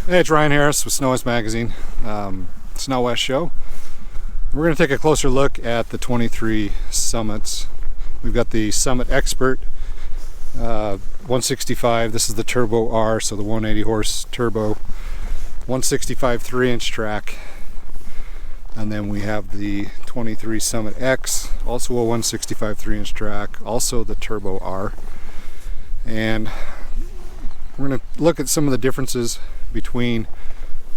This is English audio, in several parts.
Hey, it's Ryan Harris with SnoWest Magazine, SnoWest show. We're going to take a closer look at the 23 Summits. We've got the Summit Expert 165. This is the Turbo R, so the 180 horse turbo, 165 3-inch track. And then we have the 23 Summit X, also a 165 3-inch track, also the Turbo R. And we're going to look at some of the differences between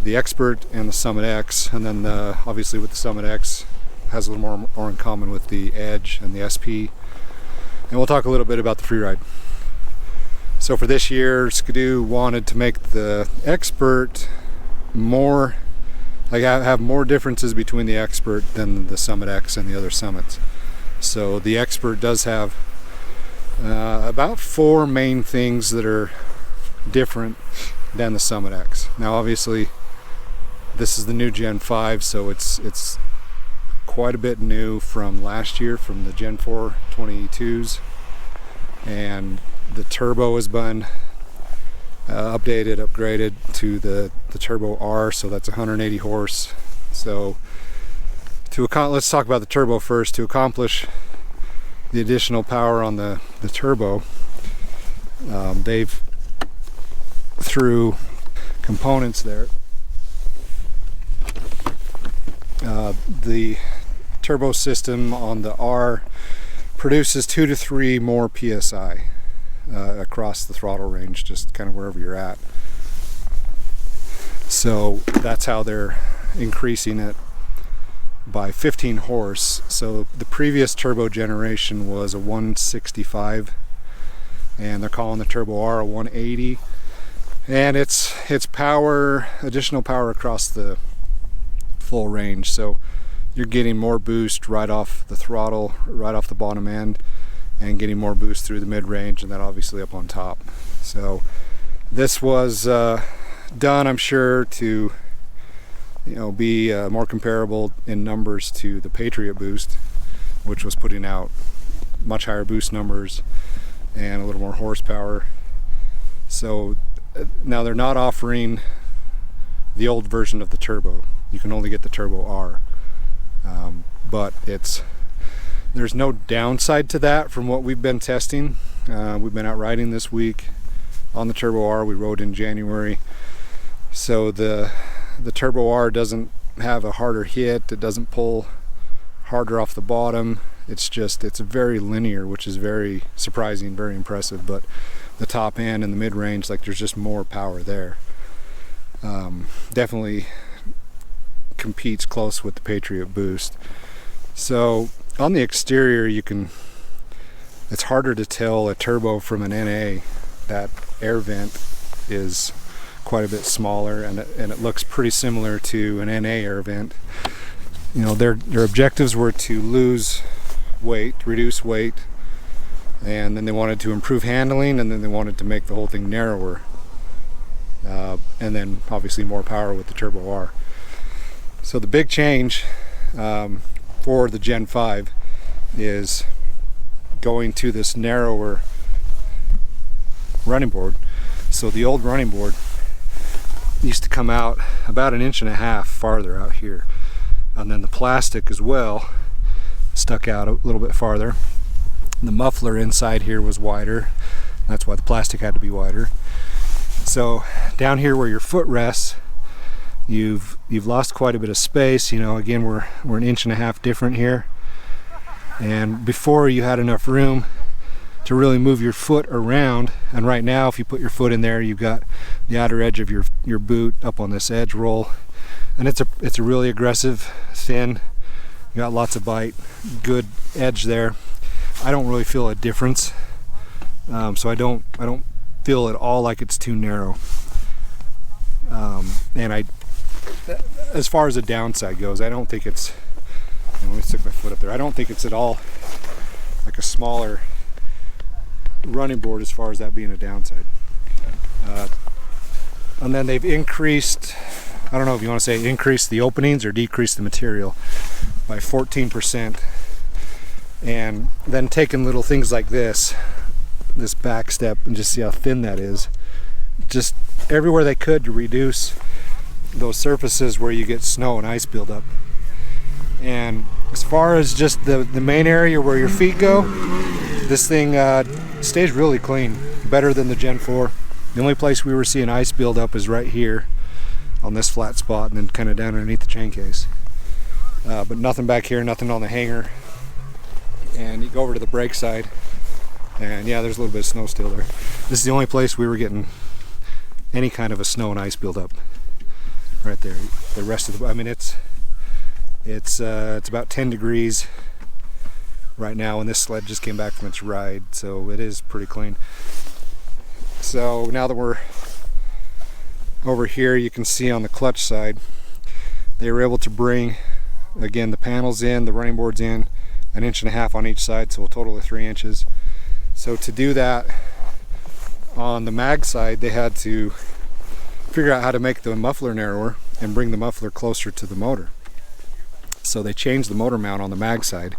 the Expert and the Summit X, and then obviously with the Summit X has a little more in common with the Edge and the SP. And we'll talk a little bit about the Freeride. So for this year, Skidoo wanted to make the Expert more, like have more differences between the Expert than the Summit X and the other Summits. So the Expert does have about 4 main things that are different than the Summit X. Now obviously this is the new Gen 5, so it's quite a bit new from last year, from the Gen 4 22s, and the turbo has been upgraded to the Turbo R, so that's 180 horse. So let's talk about the turbo first. To accomplish the additional power on the turbo, they've, through components there, the turbo system on the R produces 2 to 3 more PSI across the throttle range, just kind of wherever you're at. So that's how they're increasing it by 15 horse. So the previous turbo generation was a 165, and they're calling the Turbo R a 180. And it's power, additional power across the full range, so you're getting more boost right off the throttle, right off the bottom end, and getting more boost through the mid-range, and then obviously up on top. So this was done, I'm sure, to be more comparable in numbers to the Patriot Boost, which was putting out much higher boost numbers and a little more horsepower. So now they're not offering the old version of the turbo. You can only get the Turbo R, but there's no downside to that from what we've been testing. We've been out riding this week on the Turbo R. We rode in January, so the Turbo R doesn't have a harder hit. It doesn't pull harder off the bottom. It's very linear, which is very surprising, very impressive. But the top end and the mid-range, like, there's just more power there. Definitely competes close with the Patriot Boost. So on the exterior, it's harder to tell a turbo from an NA. That air vent is quite a bit smaller, and it looks pretty similar to an NA air vent. Their objectives were to lose weight, reduce weight, and then they wanted to improve handling, and then they wanted to make the whole thing narrower, and then obviously more power with the Turbo R. So the big change for the Gen 5 is going to this narrower running board. So the old running board used to come out about 1.5 inches farther out here, and then the plastic as well stuck out a little bit farther. The muffler inside here was wider. That's why the plastic had to be wider. So down here where your foot rests, you've lost quite a bit of space. Again, we're 1.5 inches different here, and before you had enough room to really move your foot around, and right now if you put your foot in there, you've got the outer edge of your boot up on this edge roll, and it's a really aggressive, thin, you got lots of bite, good edge there. I don't really feel a difference, so I don't feel at all like it's too narrow. And as far as the downside goes, I don't think it's, let me stick my foot up there, I don't think it's at all like a smaller running board as far as that being a downside. And then they've increased, I don't know if you want to say increase the openings or decrease the material by 14%, and then taking little things like this back step and just see how thin that is, just everywhere they could to reduce those surfaces where you get snow and ice buildup. And as far as just the main area where your feet go, this thing stays really clean, better than the Gen 4. The only place we were seeing ice buildup is right here on this flat spot, and then kind of down underneath the chain case. But nothing back here, nothing on the hanger. And you go over to the brake side, and yeah, there's a little bit of snow still there. This is the only place we were getting any kind of a snow and ice buildup. Right there. The rest of the, I mean, it's about 10 degrees right now, and this sled just came back from its ride, so it is pretty clean. So now that we're over here, you can see on the clutch side, they were able to bring, again, the panels in, the running boards in, 1.5 inches on each side, so a total of 3 inches. So to do that on the mag side, they had to figure out how to make the muffler narrower and bring the muffler closer to the motor. So they changed the motor mount on the mag side,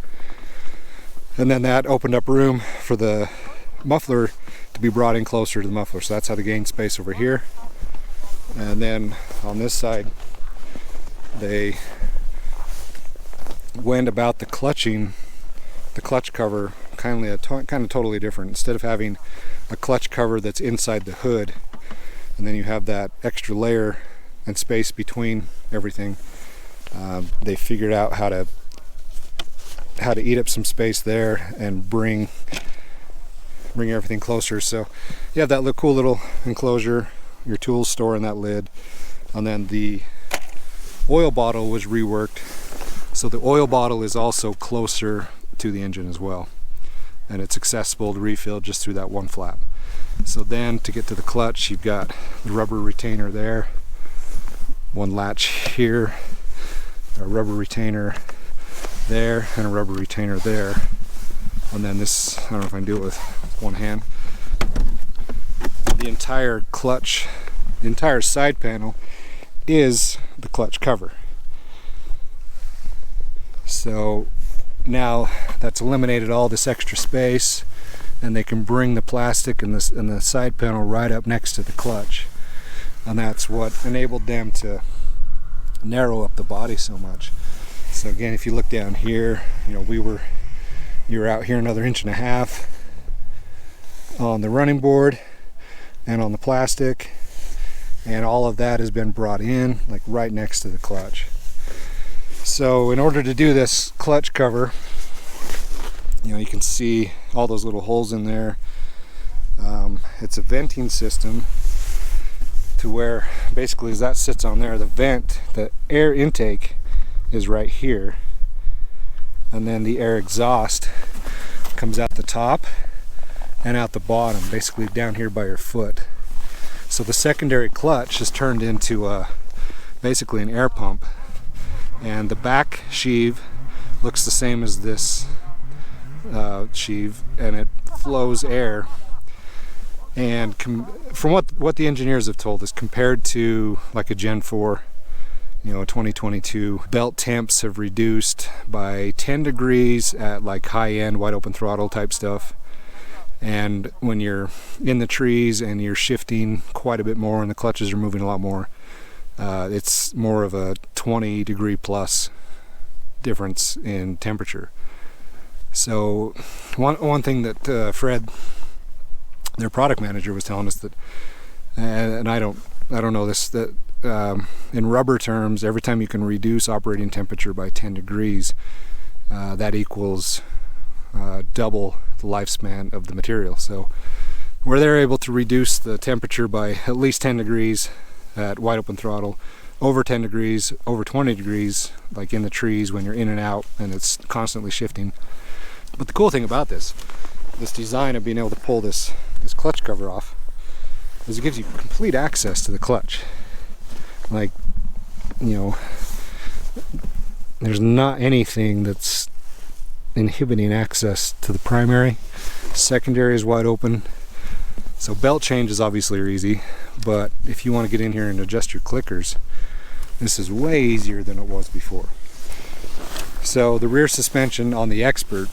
and then that opened up room for the muffler to be brought in closer to the muffler. So that's how they gained space over here. And then on this side, they went about the clutching, the clutch cover, kind of totally different. Instead of having a clutch cover that's inside the hood, and then you have that extra layer and space between everything, they figured out how to eat up some space there and bring everything closer. So you have that cool little enclosure, your tools store in that lid, and then the oil bottle was reworked, so the oil bottle is also closer to the engine as well, and it's accessible to refill just through that one flap. So then to get to the clutch, you've got the rubber retainer there, one latch here, a rubber retainer there, and a rubber retainer there. And then this, I don't know if I can do it with one hand. The entire clutch, the entire side panel is the clutch cover. So now that's eliminated all this extra space, and they can bring the plastic and the side panel right up next to the clutch. And that's what enabled them to narrow up the body so much. So again, if you look down here, you know, you were out here another 1.5 inches on the running board and on the plastic, and all of that has been brought in like right next to the clutch. So in order to do this clutch cover, you know, you can see all those little holes in there. It's a venting system to where basically as that sits on there, the air intake is right here, and then the air exhaust comes out the top and out the bottom, basically down here by your foot. So the secondary clutch is turned into basically an air pump, and the back sheave looks the same as this sheave, and it flows air. And from what the engineers have told us, compared to like a Gen 4, you know, 2022, belt temps have reduced by 10 degrees at like high-end wide open throttle type stuff. And when you're in the trees and you're shifting quite a bit more and the clutches are moving a lot more, it's more of a 20 degree plus difference in temperature. So one thing that Fred, their product manager, was telling us that, and I don't know this, that in rubber terms, every time you can reduce operating temperature by 10 degrees, that equals double the lifespan of the material. So where they're able to reduce the temperature by at least 10 degrees at wide open throttle, over 10 degrees, over 20 degrees, like in the trees when you're in and out and it's constantly shifting. But the cool thing about this design of being able to pull this clutch cover off is it gives you complete access to the clutch. Like, you know, there's not anything that's inhibiting access to the primary. Secondary is wide open. So belt changes obviously are easy, but if you want to get in here and adjust your clickers, this is way easier than it was before. So the rear suspension on the Expert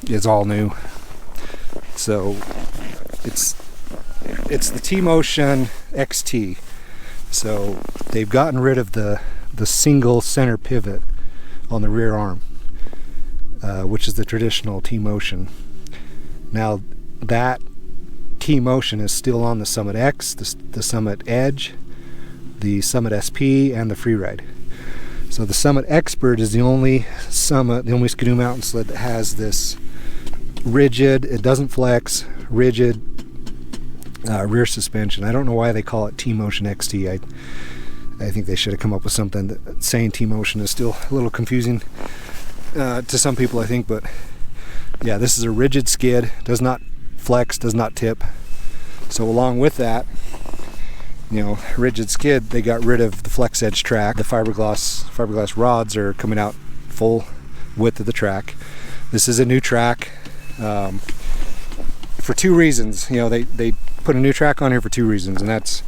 is all new. So it's it's the T-Motion XT. So they've gotten rid of the single center pivot on the rear arm, which is the traditional T-Motion. Now that T-Motion is still on the Summit X, the Summit Edge, the Summit SP, and the Freeride. So the Summit Expert is the only Skidoo mountain sled that has this rigid, it doesn't flex, rigid rear suspension. I don't know why they call it T-Motion XT. I think they should have come up with something that saying T-Motion is still a little confusing to some people, I think. But yeah, this is a rigid skid, does not flex, does not tip. So along with that, you know, rigid skid, they got rid of the flex edge track. The fiberglass rods are coming out full width of the track. This is a new track for two reasons. You know, they put a new track on here for two reasons, and that's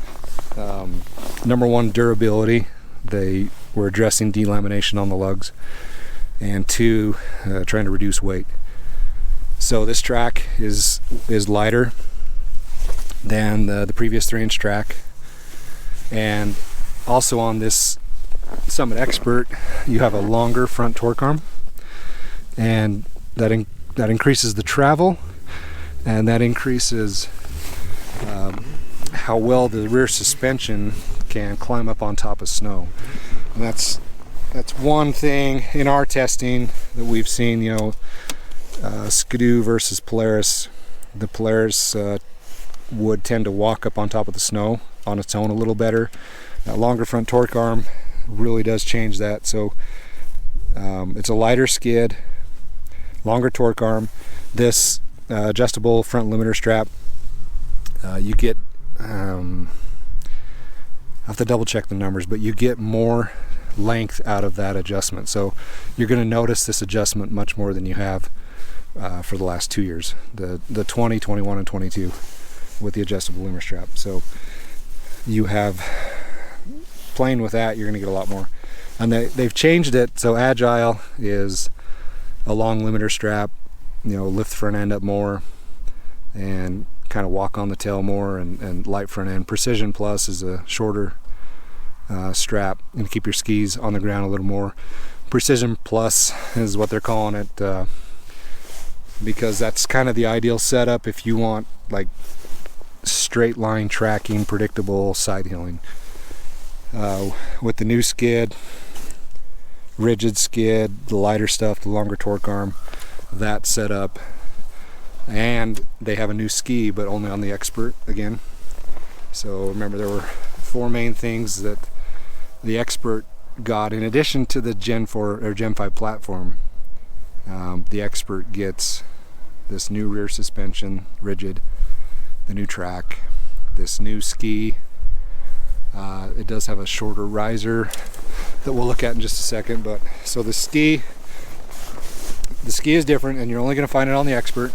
number one, durability. They were addressing delamination on the lugs, and two, trying to reduce weight. So this track is lighter than the previous 3-inch track. And also on this Summit Expert, you have a longer front torque arm, and that increases the travel, and that increases how well the rear suspension can climb up on top of snow. And that's one thing in our testing that we've seen. You know, Skidoo versus Polaris. The Polaris would tend to walk up on top of the snow on its own a little better. That longer front torque arm really does change that. So it's a lighter skid, longer torque arm. This adjustable front limiter strap, you get, I have to double check the numbers, but you get more length out of that adjustment. So you're going to notice this adjustment much more than you have for the last 2 years, the 20, 21, and 22 with the adjustable limiter strap. So you have, playing with that, you're going to get a lot more. And they've changed it, so Agile is a long limiter strap, you know, lift front end up more and kind of walk on the tail more, and light front end. Precision Plus is a shorter strap and keep your skis on the ground a little more. Precision Plus is what they're calling it, because that's kind of the ideal setup if you want like straight line tracking, predictable side hilling. With the new skid, rigid skid, the lighter stuff, the longer torque arm, that setup, and they have a new ski, but only on the Expert again. So remember, there were 4 main things that the Expert got in addition to the Gen 4 or Gen 5 platform. The Expert gets this new rear suspension, rigid, the new track, this new ski. It does have a shorter riser that we'll look at in just a second. But so the ski is different, and you're only going to find it on the Expert.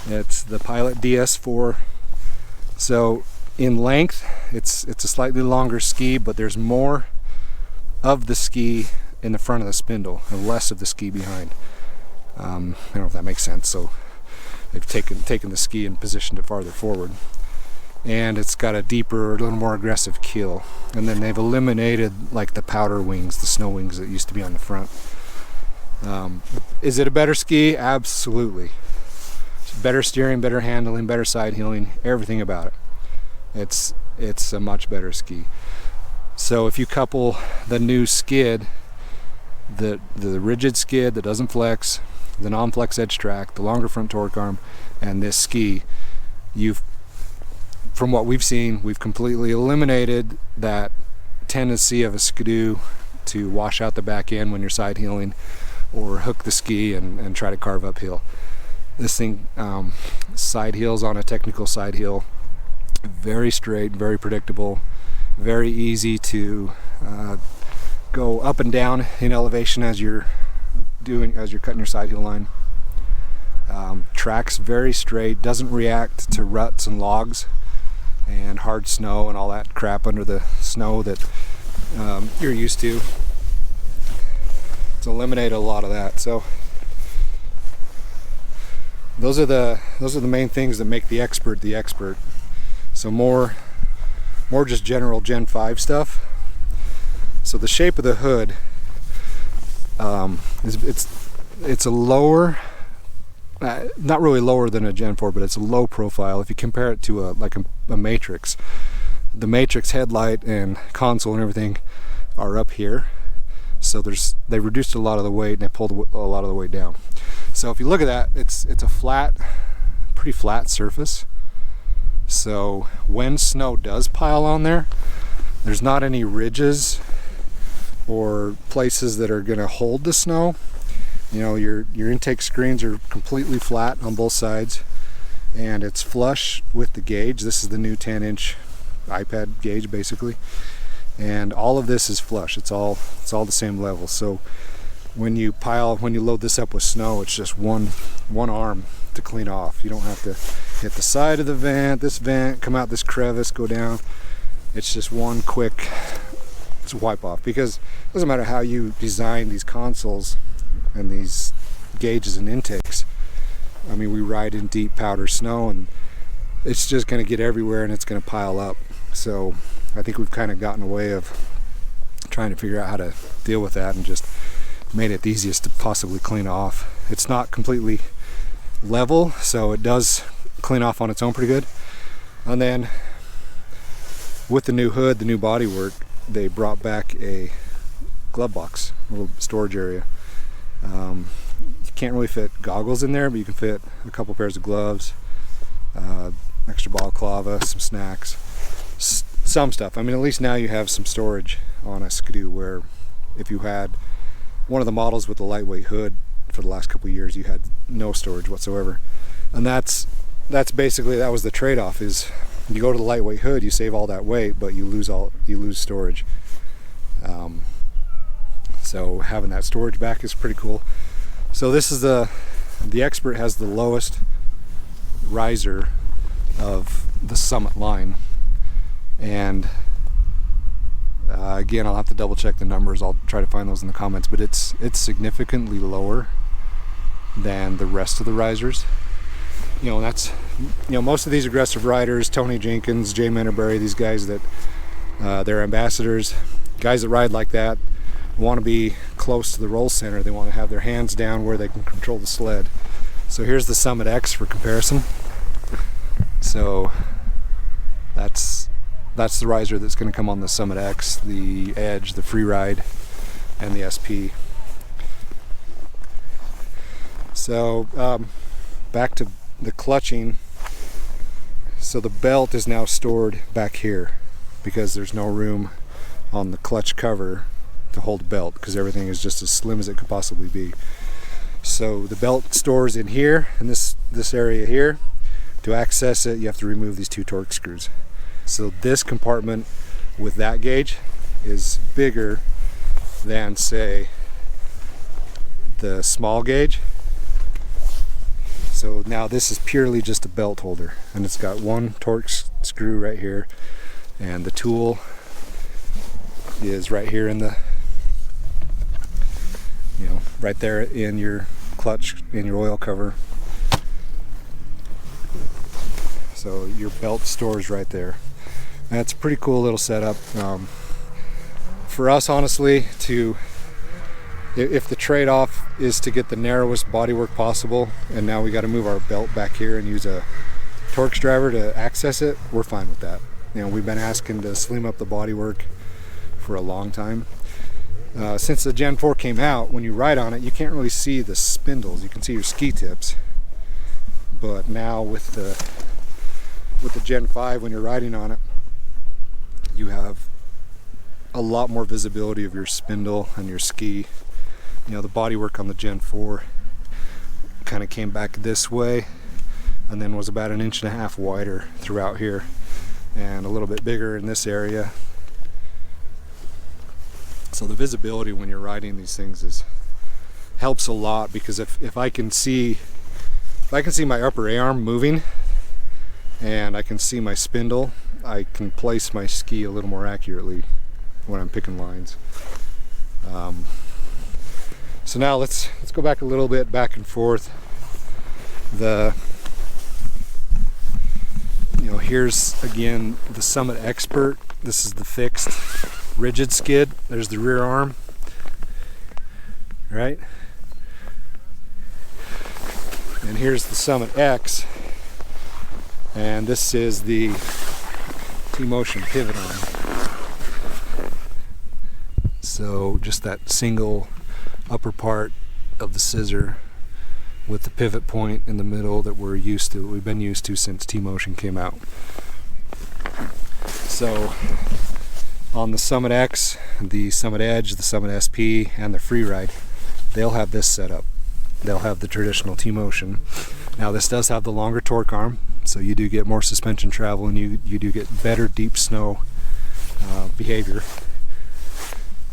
It's the Pilot DS4. So in length, it's a slightly longer ski, but there's more of the ski in the front of the spindle and less of the ski behind. I don't know if that makes sense. So they've taken the ski and positioned it farther forward, and it's got a deeper, a little more aggressive keel. And then they've eliminated like the powder wings, the snow wings that used to be on the front. Is it a better ski? Absolutely. Better steering, better handling, better side heeling, everything about it. It's a much better ski. So if you couple the new skid, the rigid skid that doesn't flex, the non-flex edge track, the longer front torque arm, and this ski, from what we've seen, we've completely eliminated that tendency of a Skidoo to wash out the back end when you're side heeling or hook the ski and try to carve uphill. This thing side heels on a technical side heel, very straight, very predictable, very easy to go up and down in elevation as you're cutting your side heel line. Tracks very straight, doesn't react to ruts and logs and hard snow and all that crap under the snow that you're used to. It's eliminated a lot of that. So those are the main things that make the expert the expert. So more just general Gen 5 stuff. So the shape of the hood, it's a lower, not really lower than a Gen 4, but it's a low profile if you compare it to a Matrix. The Matrix headlight and console and everything are up here, so they reduced a lot of the weight and they pulled a lot of the weight down. So if you look at that, it's a pretty flat surface. So when snow does pile on there, there's not any ridges or places that are going to hold the snow. You know, your intake screens are completely flat on both sides, and it's flush with the gauge. This is the new 10-inch iPad gauge basically, and all of this is flush. It's all the same level. So when you load this up with snow, it's just one arm to clean off. You don't have to hit the side of the vent, this vent, come out this crevice, go down. It's just one quick wipe off, because it doesn't matter how you design these consoles and these gauges and intakes. I mean, we ride in deep powder snow and it's just going to get everywhere and it's going to pile up. So I think we've kind of gotten away of trying to figure out how to deal with that and just made it the easiest to possibly clean off. It's not completely level, so it does clean off on its own pretty good. And then with the new hood, the new bodywork, they brought back a glove box, a little storage area. You can't really fit goggles in there, but you can fit a couple pairs of gloves, extra balaclava, some snacks, some stuff. I mean, at least now you have some storage on a Skidoo, where if you had one of the models with the lightweight hood for the last couple of years, you had no storage whatsoever. And that's basically, that was the trade-off, is you go to the lightweight hood, you save all that weight, but you lose storage. So having that storage back is pretty cool. So this is the Expert has the lowest riser of the Summit line, and again, I'll have to double check the numbers. I'll try to find those in the comments, but it's significantly lower than the rest of the risers. You know, that's, you know, most of these aggressive riders, Tony Jenkins, Jay Menterberry, these guys that they're ambassadors, guys that ride like that want to be close to the roll center. They want to have their hands down where they can control the sled. So here's the Summit X for comparison. So that's the riser that's going to come on the Summit X, the Edge, the Freeride, and the SP. So back to the clutching. So the belt is now stored back here because there's no room on the clutch cover to hold the belt, because everything is just as slim as it could possibly be. So the belt stores in here, in this area here. To access it, you have to remove these two torque screws. So this compartment with that gauge is bigger than, say, the small gauge. So now this is purely just a belt holder, and it's got one torque screw right here, and the tool is right here in the, you know, right there in your clutch, in your oil cover. So your belt stores right there. That's a pretty cool little setup. For us, honestly, if the trade-off is to get the narrowest bodywork possible, and now we got to move our belt back here and use a Torx driver to access it, we're fine with that. You know, we've been asking to slim up the bodywork for a long time. Since the Gen 4 came out, when you ride on it, you can't really see the spindles. You can see your ski tips. But now with the Gen 5, when you're riding on it, you have a lot more visibility of your spindle and your ski. You know, the bodywork on the Gen 4 kind of came back this way and then was about 1.5 inches wider throughout here, and a little bit bigger in this area. So the visibility when you're riding these things helps a lot, because if I can see my upper A-arm moving and I can see my spindle, I can place my ski a little more accurately when I'm picking lines. So now let's go back a little bit, back and forth. Here's again the Summit Expert. This is the fixed rigid skid. There's the rear arm, right? And here's the Summit X, and this is the T-Motion pivot arm. So just that single upper part of the scissor with the pivot point in the middle that we've been used to since T-Motion came out. So on the Summit X, the Summit Edge, the Summit SP, and the Freeride, they'll have this setup. They'll have the traditional T-Motion. Now this does have the longer torque arm, so you do get more suspension travel and you do get better deep snow behavior.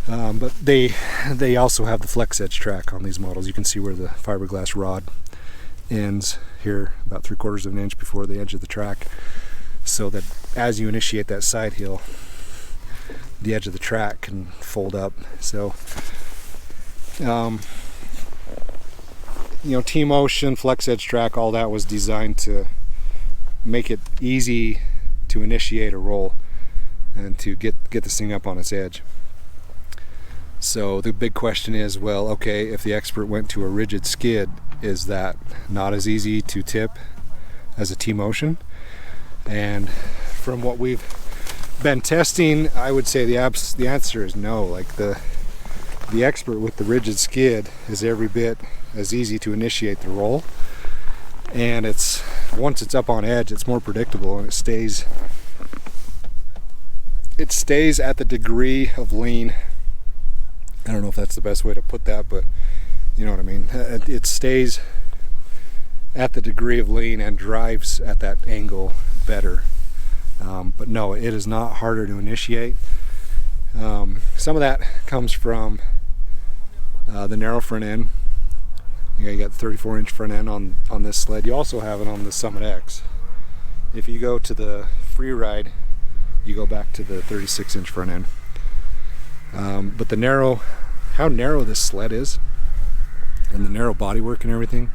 But they also have the flex edge track on these models. You can see where the fiberglass rod ends here, about 3/4 of an inch before the edge of the track, so that as you initiate that side hill, the edge of the track can fold up. So T-Motion, flex edge track, all that was designed to make it easy to initiate a roll and to get this thing up on its edge. So the big question is, well, okay, if the Expert went to a rigid skid, is that not as easy to tip as a T-Motion? And from what we've been testing, I would say the answer is no. Like the Expert with the rigid skid is every bit as easy to initiate the roll, and once it's up on edge, it's more predictable, and it stays at the degree of lean. I don't know if that's the best way to put that, but you know what I mean. It stays at the degree of lean and drives at that angle better. But no, it is not harder to initiate. Some of that comes from the narrow front end. You got 34-inch front end on this sled. You also have it on the Summit X. If you go to the Freeride, you go back to the 36-inch front end. But how narrow this sled is, and the narrow bodywork and everything,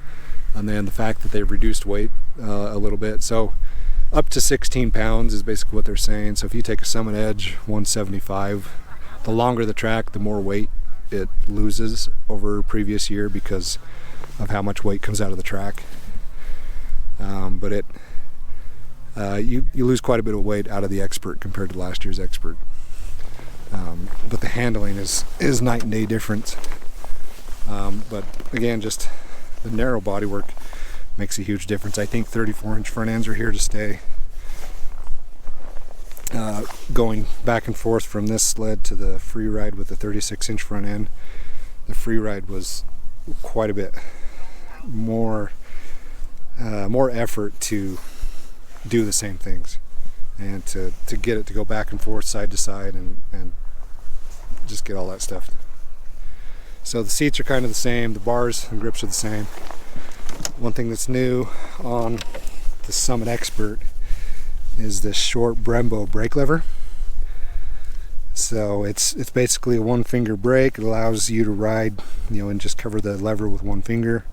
and then the fact that they've reduced weight a little bit. So up to 16 pounds is basically what they're saying. So if you take a Summit Edge 175, the longer the track, the more weight it loses over previous year because of how much weight comes out of the track. But you lose quite a bit of weight out of the Expert compared to last year's Expert. But the handling is night and day difference. But again, just the narrow bodywork makes a huge difference. I think 34-inch front ends are here to stay. Going back and forth from this sled to the Freeride with the 36-inch front end, the Freeride was quite a bit more effort to do the same things, and to get it to go back and forth, side to side, and just get all that stuff. So the seats are kind of the same, the bars and grips are the same. One thing that's new on the Summit Expert is this short Brembo brake lever. So it's basically a one-finger brake. It allows you to ride, and just cover the lever with one finger.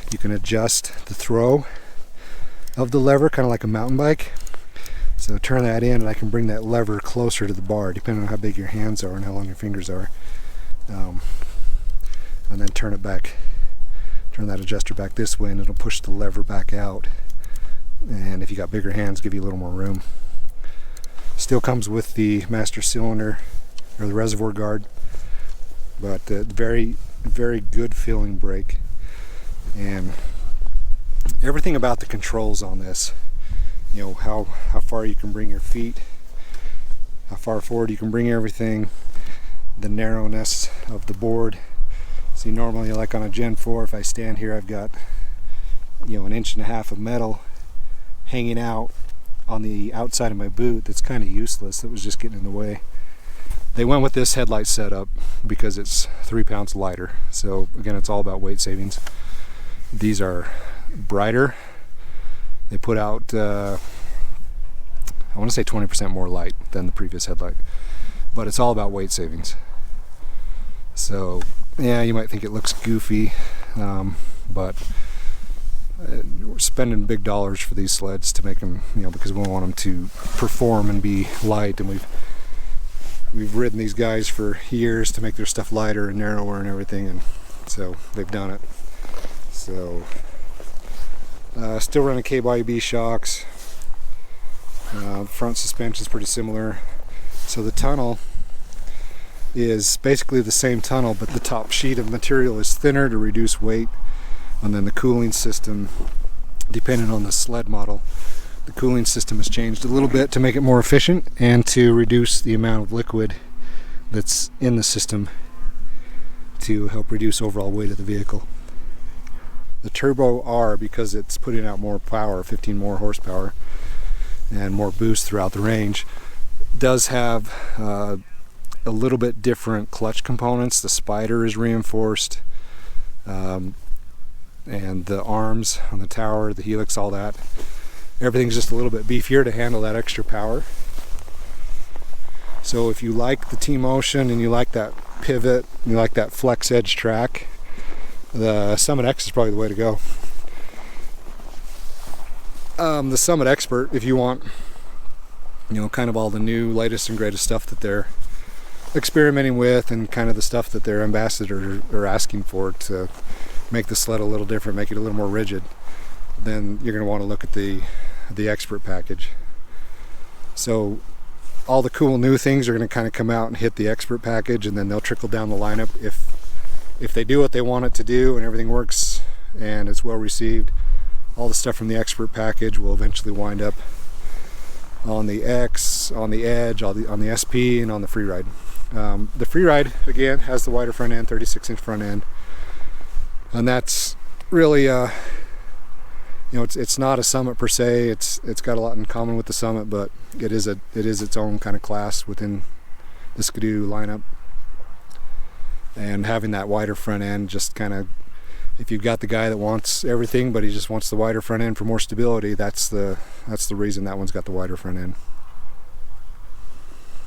You can adjust the throw of the lever, kind of like a mountain bike. So turn that in, and I can bring that lever closer to the bar, depending on how big your hands are and how long your fingers are. And then turn that adjuster back this way, and it'll push the lever back out. And if you got bigger hands, give you a little more room. Still comes with the master cylinder or the reservoir guard, but very, very good feeling brake. And everything about the controls on this, how far you can bring your feet, how far forward you can bring everything, the narrowness of the board. See, normally, like on a Gen 4, if I stand here, I've got 1.5 inches of metal hanging out on the outside of my boot that's kind of useless. That was just getting in the way. They went with this headlight setup because it's 3 pounds lighter. So again, it's all about weight savings. These are brighter. They put out I want to say 20% more light than the previous headlight, but it's all about weight savings. So yeah, you might think it looks goofy, but we're spending big dollars for these sleds to make them, because we want them to perform and be light, and we've ridden these guys for years to make their stuff lighter and narrower and everything, and so they've done it. So still running KYB shocks. Front suspension is pretty similar. So the tunnel is basically the same tunnel, but the top sheet of material is thinner to reduce weight. And then the cooling system, depending on the sled model, the cooling system has changed a little bit to make it more efficient and to reduce the amount of liquid that's in the system to help reduce overall weight of the vehicle. The Turbo R, because it's putting out more power, 15 more horsepower and more boost throughout the range, does have a little bit different clutch components. The spider is reinforced, and the arms on the tower, the helix, all that. Everything's just a little bit beefier to handle that extra power. So if you like the T-Motion and you like that pivot, and you like that flex edge track, the Summit X is probably the way to go. The Summit Expert, if you want, kind of all the new, latest and greatest stuff that they're experimenting with, and kind of the stuff that their ambassadors are asking for to make the sled a little different, make it a little more rigid, then you're going to want to look at the Expert package. So all the cool new things are going to kind of come out and hit the Expert package, and then they'll trickle down the lineup. If they do what they want it to do and everything works and it's well received, all the stuff from the Expert package will eventually wind up on the X, on the Edge, on the SP, and on the Freeride. The Freeride, again, has the wider front end, 36-inch front end. And that's really, it's not a Summit per se. It's got a lot in common with the Summit, but it is its own kind of class within the Skidoo lineup. And having that wider front end, just kind of, if you've got the guy that wants everything, but he just wants the wider front end for more stability, that's the reason that one's got the wider front end.